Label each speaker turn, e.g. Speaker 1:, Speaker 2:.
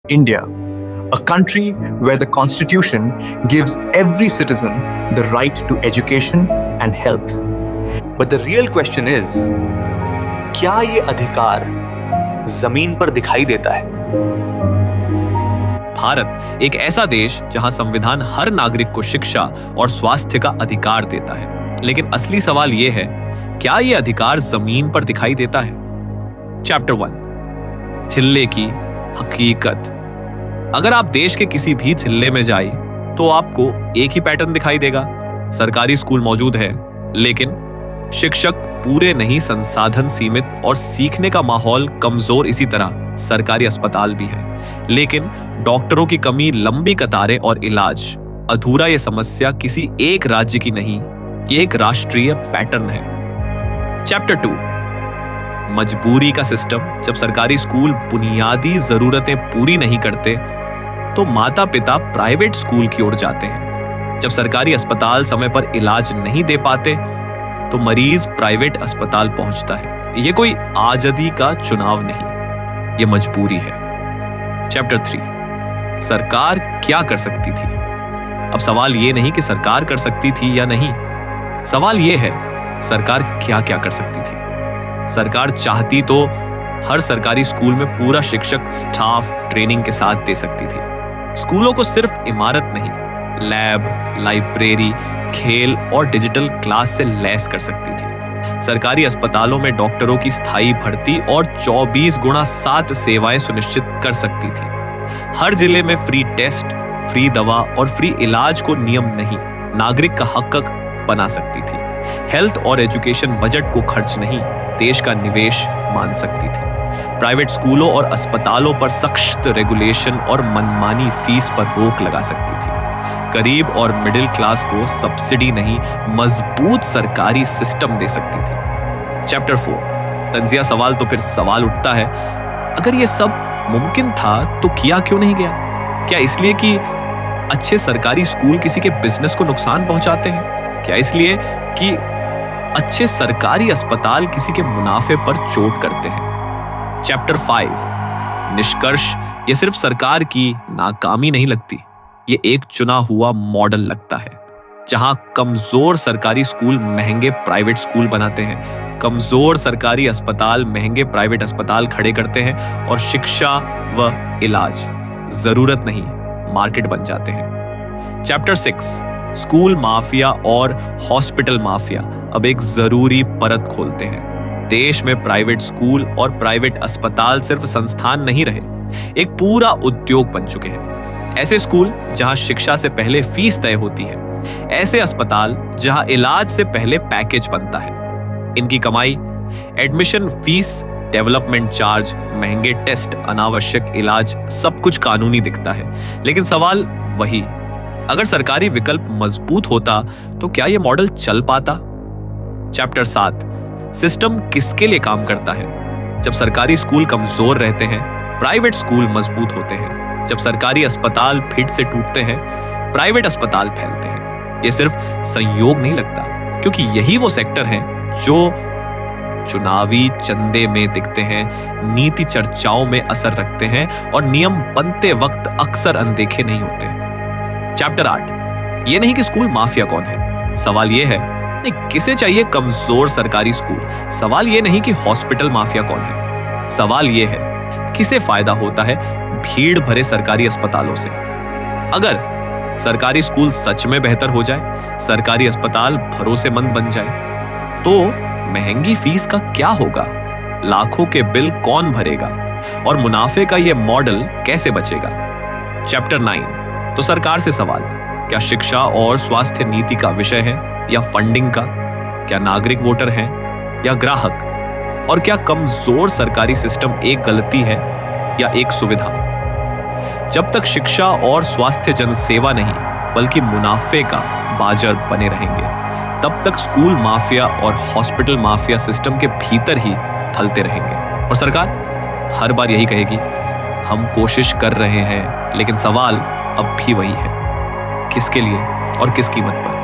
Speaker 1: India, a country where the Constitution gives every citizen the right to education and health.
Speaker 2: But the real question is, क्या ये अधिकार जमीन पर दिखाई देता है?
Speaker 3: भारत एक ऐसा देश जहां संविधान हर नागरिक को शिक्षा और स्वास्थ्य का अधिकार देता है, लेकिन असली सवाल यह है, क्या यह अधिकार जमीन पर दिखाई देता है? चैप्टर 1, चिल्ले की हकीकत। अगर आप देश के किसी भी चिल्ले में जाए तो आपको एक ही पैटर्न दिखाई देगा। सरकारी स्कूल मौजूद है, लेकिन शिक्षक पूरे नहीं, संसाधन सीमित और सीखने का माहौल कमजोर। इसी तरह सरकारी अस्पताल भी है, लेकिन डॉक्टरों की कमी, लंबी कतारें और इलाज अधूरा। यह समस्या किसी एक राज्य की नहीं, ये एक राष्ट्रीय पैटर्न है। चैप्टर 2, मजबूरी का सिस्टम। जब सरकारी स्कूल बुनियादी जरूरतें पूरी नहीं करते तो माता पिता प्राइवेट स्कूल की ओर जाते हैं। जब सरकारी अस्पताल समय पर इलाज नहीं दे पाते तो मरीज प्राइवेट अस्पताल पहुंचता है। यह कोई आजादी का चुनाव नहीं, यह मजबूरी है। चैप्टर 3, सरकार क्या कर सकती थी? अब सवाल यह नहीं कि सरकार कर सकती थी या नहीं, सवाल यह है सरकार क्या क्या कर सकती थी। सरकार चाहती तो हर सरकारी स्कूल में पूरा शिक्षक स्टाफ ट्रेनिंग के साथ दे सकती थी। स्कूलों को सिर्फ इमारत नहीं, लैब, लाइब्रेरी, खेल और डिजिटल क्लास से लैस कर सकती थी। सरकारी अस्पतालों में डॉक्टरों की स्थायी भर्ती और 24x7 सेवाएं सुनिश्चित कर सकती थी। हर जिले में फ्री टेस्ट, फ्री दवा और फ्री इलाज को नियम नहीं, नागरिक का हक बना सकती थी। हेल्थ और एजुकेशन बजट को खर्च नहीं, देश का निवेश मान सकती थी। प्राइवेट स्कूलों और अस्पतालों पर सख्त रेगुलेशन और मनमानी फीस पर रोक लगा सकती थी। गरीब और मिडिल क्लास को सब्सिडी नहीं, मजबूत सरकारी सिस्टम दे सकती थी। चैप्टर 4, तंजिया सवाल। तो फिर सवाल उठता है, अगर यह सब मुमकिन था तो किया क्यों नहीं गया? क्या इसलिए कि अच्छे सरकारी स्कूल किसी के बिजनेस को नुकसान पहुंचाते हैं? क्या इसलिए कि अच्छे सरकारी अस्पताल किसी के मुनाफे पर चोट करते हैं? चैप्टर 5, निष्कर्ष। यह सिर्फ सरकार की नाकामी नहीं लगती, ये एक चुना हुआ मॉडल लगता है, जहां कमजोर सरकारी स्कूल महंगे प्राइवेट स्कूल बनाते हैं, कमजोर सरकारी अस्पताल महंगे प्राइवेट अस्पताल खड़े करते हैं और शिक्षा व इलाज जरूरत नहीं, मार्केट बन जाते हैं। चैप्टर 6, स्कूल माफिया और हॉस्पिटल माफिया अब एक जरूरी परत खोलते हैं। देश में प्राइवेट स्कूल और प्राइवेट अस्पताल सिर्फ संस्थान नहीं रहे, एक पूरा उद्योग बन चुके हैं। ऐसे स्कूल जहां शिक्षा से पहले फीस तय होती है, ऐसे अस्पताल जहां इलाज से पहले पैकेज बनता है। इनकी कमाई, एडमिशन फीस, डेवलपमेंट चार्ज, महंगे टेस्ट, अनावश्यक इलाज, सब कुछ कानूनी दिखता है। लेकिन सवाल वही, अगर सरकारी विकल्प मजबूत होता तो क्या यह मॉडल चल पाता? चैप्टर 7, सिस्टम किसके लिए काम करता है? जब सरकारी स्कूल कमजोर रहते हैं, प्राइवेट स्कूल मजबूत होते हैं। जब सरकारी अस्पताल फिर से टूटते हैं, प्राइवेट अस्पताल फैलते हैं। यह सिर्फ संयोग नहीं लगता, क्योंकि यही वो सेक्टर हैं जो चुनावी चंदे में दिखते हैं, नीति चर्चाओं में असर रखते हैं और नियम बनते वक्त अक्सर अनदेखे नहीं होते। चैप्टर 8, यह नहीं कि स्कूल माफिया कौन है, सवाल यह है किसे चाहिए कमजोर सरकारी स्कूल। सवाल यह नहीं कि हॉस्पिटल माफिया कौन है, सवाल यह है किसे फायदा होता है भीड़ भरे सरकारी अस्पतालों से। अगर सरकारी स्कूल सच में बेहतर हो जाए, सरकारी अस्पताल भरोसेमंद बन जाए, तो महंगी फीस का क्या होगा? लाखों के बिल कौन भरेगा? और मुनाफे का यह मॉडल कैसे बचेगा? चैप्टर 9, तो सरकार से सवाल, क्या शिक्षा और स्वास्थ्य नीति का विषय है या फंडिंग का? क्या नागरिक वोटर हैं या ग्राहक? और क्या कमजोर सरकारी सिस्टम एक गलती है या एक सुविधा? जब तक शिक्षा और स्वास्थ्य जनसेवा नहीं बल्कि मुनाफे का बाजार बने रहेंगे, तब तक स्कूल माफिया और हॉस्पिटल माफिया सिस्टम के भीतर ही फलते रहेंगे। और सरकार हर बार यही कहेगी, हम कोशिश कर रहे हैं, लेकिन सवाल अब भी वही है, किसके लिए और किस कीमत पर?